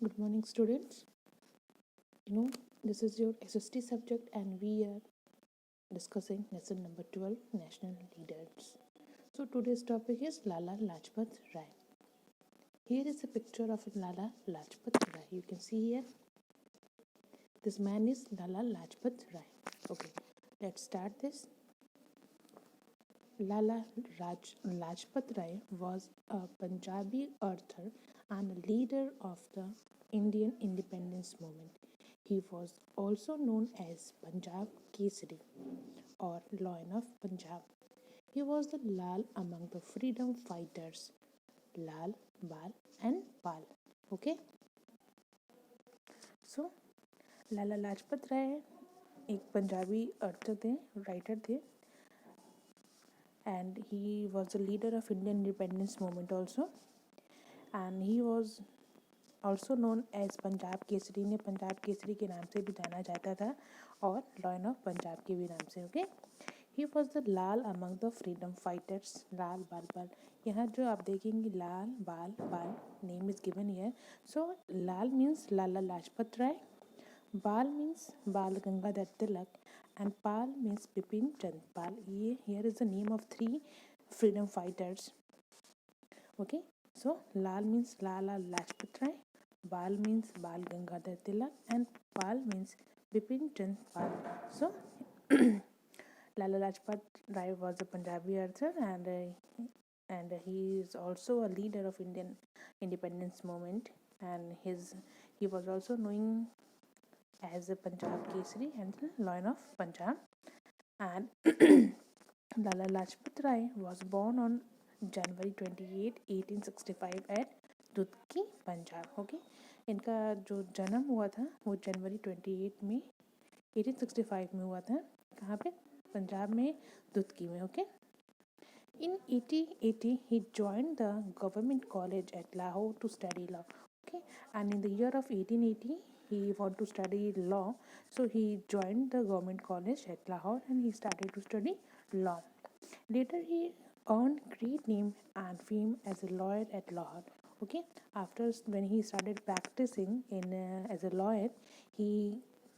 Good morning, students. This is your SST subject, and we are discussing lesson number 12, National Leaders. So, today's topic is Lala Lajpat Rai. Here is a picture of Lala Lajpat Rai. You can see here, this man is Lala Lajpat Rai. Okay, let's start this. Lajpat Rai was a Punjabi author and leader of the Indian independence movement. He was also known as Punjab Kesari or Lion of Punjab. He was the Lal among the freedom fighters Lal, Bal, and Pal. Okay, so लाला लाजपत राय एक Punjabi author थे, writer थे, and he was the leader of Indian independence movement also, and he was also known as Punjab Kesari ने पंजाब केसरी के नाम से भी जाना जाता था और लॉयन ऑफ पंजाब के भी नाम से. Okay, he was the Lal among the freedom fighters. Lal Bal Pal, यहाँ जो आप देखेंगे Lal Bal Pal name is given here. So Lal means Lala Lajpat Rai, Bal means Bal Gangadhar Tilak, and Pal means Bipin Chandra Pal. ये here is the name of 3 freedom fighters. Okay, so Lal means Lala Lajpat Rai, Bal means Bal Gangadhar Tilak, and Pal means Bipin Chand Pal. So Lala Lajpat Rai was a Punjabi author, and he is also a leader of Indian independence movement, and he was also known as the Punjab Kesari and the Lion of Punjab. And Lala Lajpat Rai was born on January 28, 1865 at Dhudike Punjab. Okay, इनका जो जन्म हुआ था वो जनवरी 28 में 1865 में हुआ था. कहाँ पे? पंजाब में, दुदकी में. Okay, in 1880 he joined the government college at Lahore to study law. Okay, and in the year of 1880 he wanted to study law, so he joined the government college at Lahore and he started to study law. Later he earned great name and fame as a lawyer at Lahore. Okay, after when he started practicing in as a lawyer, he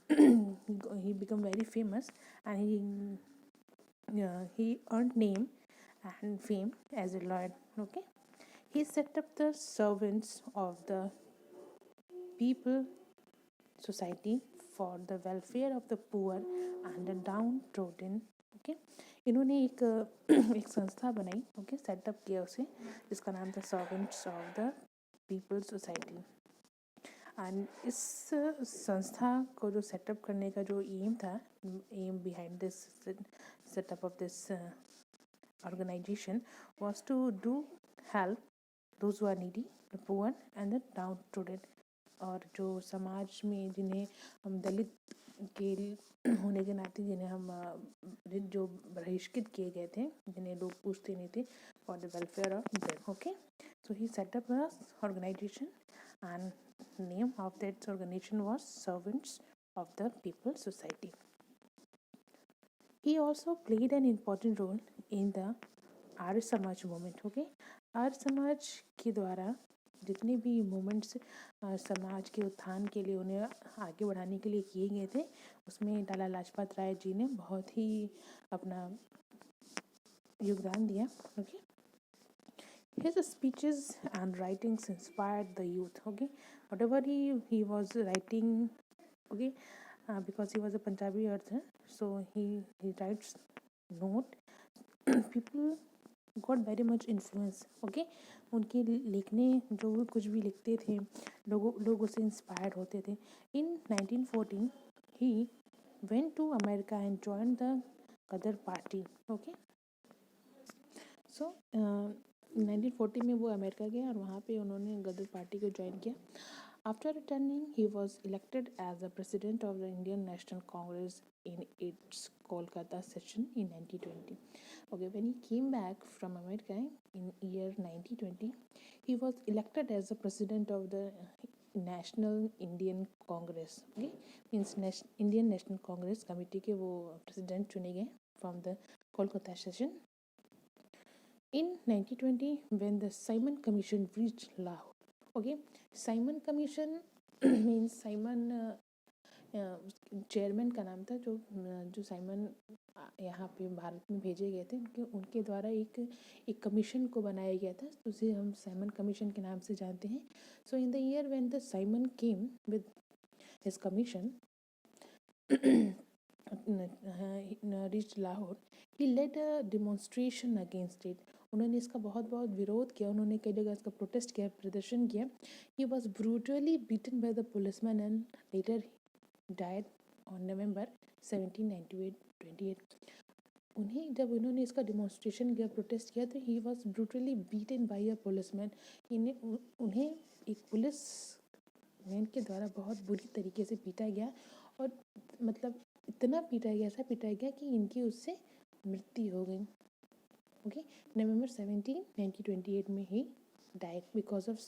he became very famous, and he earned name and fame as a lawyer. Okay, he set up the servants of the people society for the welfare of the poor and the downtrodden. Okay, इन्होंने एक एक संस्था बनाई. Okay, setup किया उसे, जिसका नाम था servants of the people society. And इस संस्था को जो सेटअप करने का जो एम था, aim behind this setup of this organization was to do help those who are needy, the poor and the downtrodden. और जो समाज में जिन्हें हम दलित के होने के नाते जिन्हें हम जो बहिष्कृत किए गए थे, जिन्हें लोग पूछते नहीं थे, for the welfare of them. Okay, so he setup a organization and name of that organization was Servants of the People Society. He also played an important role in the Arya Samaj movement. Okay, Arya Samaj के द्वारा जितने भी movements समाज के उत्थान के लिए, उन्हें आगे बढ़ाने के लिए किए गए थे, उसमें लाला लाजपत राय जी ने बहुत ही अपना योगदान दिया. Okay, his speeches and writings inspired the youth. Okay, whatever he was writing, okay, because he was a Punjabi author, so he writes note. People got very much influence. Okay, उनके लिखने, जो भी कुछ भी लिखते थे, लोग उससे इंस्पायर्ड होते थे. In 1914 he went to America and joined the Ghadar party. Okay, so 1940 में वो अमेरिका गए और वहाँ पे उन्होंने गदर पार्टी को ज्वाइन किया. After returning he was elected as the president of the Indian National Congress in its Kolkata session in 1920. Okay, when he came back from America in year 1920, he was elected as the president of the National Indian Congress. Okay, means Indian National Congress committee के वो president चुने गए from the Kolkata session. In 1920, when the Simon Commission reached Lahore, okay, Simon commission means Simon chairman का नाम था, जो Simon यहाँ पे भारत में भेजे गए थे, उनके उनके द्वारा एक कमीशन को बनाया गया था, तो उसे हम साइमन कमीशन के नाम से जानते हैं. So in the year when the Simon came with his commission reached Lahore, he led a demonstration against it. उन्होंने इसका बहुत बहुत विरोध किया, उन्होंने कई जगह इसका प्रोटेस्ट किया, प्रदर्शन किया. He was brutally beaten by the policeman and later died on November 1798. जब उन्होंने इसका डिमॉन्स्ट्रेशन किया, प्रोटेस्ट किया, तो he was brutally beaten by a policeman. उन्हें एक पुलिस मैन के द्वारा बहुत बुरी तरीके से पीटा गया, और मतलब इतना पीटा गया, ऐसा पीटा गया कि इनकी उससे मृत्यु हो गई. ओके, नवंबर 17 1928 में he died because of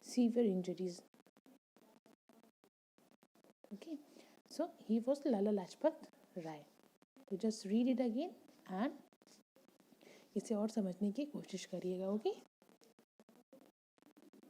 severe injuries. Okay, so he was Lala Lajpat Rai. तो just read it again and इसे और समझने की कोशिश करिएगा. ओके.